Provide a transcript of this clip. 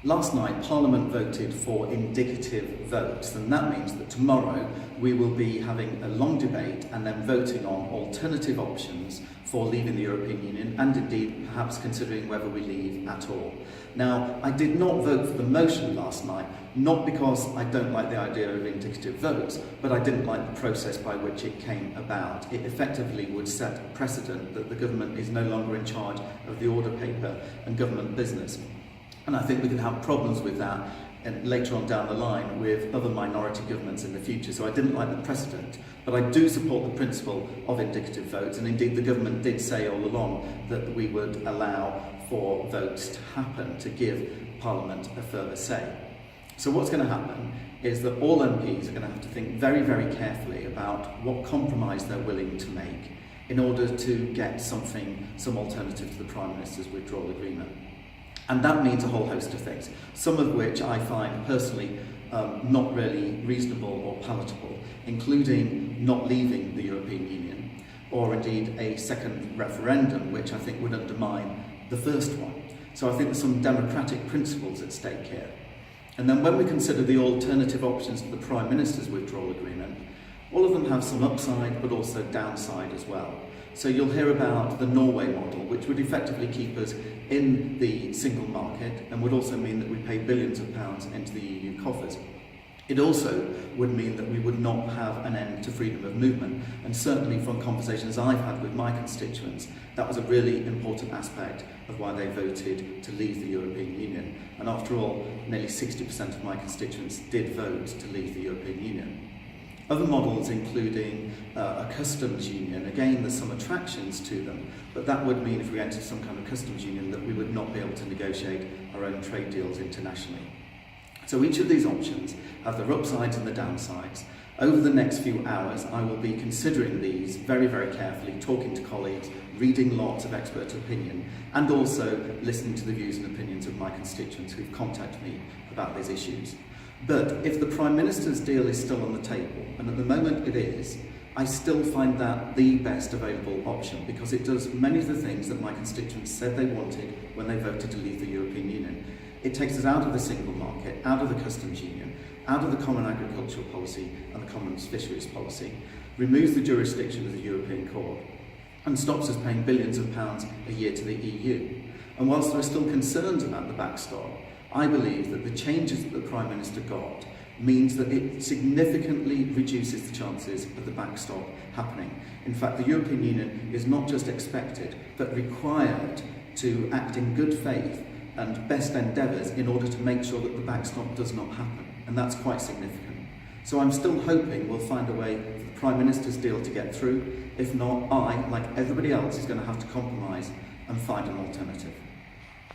Last night, Parliament voted for indicative votes, and that means that tomorrow we will be having a long debate and then voting on alternative options for leaving the European Union, and indeed perhaps considering whether we leave at all. Now, I did not vote for the motion last night, not because I don't like the idea of indicative votes, but I didn't like the process by which it came about. It effectively would set a precedent that the government is no longer in charge of the order paper and government business. And I think we can have problems with that and later on down the line with other minority governments in the future. So I didn't like the precedent, but I do support the principle of indicative votes, and indeed the government did say all along that we would allow for votes to happen to give Parliament a further say. So what's going to happen is that all MPs are going to have to think very, very carefully about what compromise they're willing to make in order to get some alternative to the Prime Minister's withdrawal agreement. And that means a whole host of things, some of which I find personally not really reasonable or palatable, including not leaving the European Union, or indeed a second referendum, which I think would undermine the first one. So I think there's some democratic principles at stake here. And then when we consider the alternative options to the Prime Minister's withdrawal agreement, all of them have some upside but also downside as well. So you'll hear about the Norway model, which would effectively keep us in the single market and would also mean that we pay billions of pounds into the EU coffers. It also would mean that we would not have an end to freedom of movement, and certainly from conversations I've had with my constituents, that was a really important aspect of why they voted to leave the European Union. And after all, nearly 60% of my constituents did vote to leave the European Union. Other models including a customs union, again there's some attractions to them, but that would mean if we entered some kind of customs union that we would not be able to negotiate our own trade deals internationally. So each of these options have their upsides and the downsides. Over the next few hours I will be considering these very, very carefully, talking to colleagues, reading lots of expert opinion, and also listening to the views and opinions of my constituents who've contacted me about these issues. But if the Prime Minister's deal is still on the table, and at the moment it is, I still find that the best available option because it does many of the things that my constituents said they wanted when they voted to leave the European Union. It takes us out of the single market, out of the customs union, out of the common agricultural policy and the common fisheries policy, removes the jurisdiction of the European Court, and stops us paying billions of pounds a year to the EU. And whilst there are still concerns about the backstop, I believe that the changes that the Prime Minister got means that it significantly reduces the chances of the backstop happening. In fact, the European Union is not just expected, but required to act in good faith and best endeavours in order to make sure that the backstop does not happen. And that's quite significant. So I'm still hoping we'll find a way for the Prime Minister's deal to get through. If not, I, like everybody else, is going to have to compromise and find an alternative.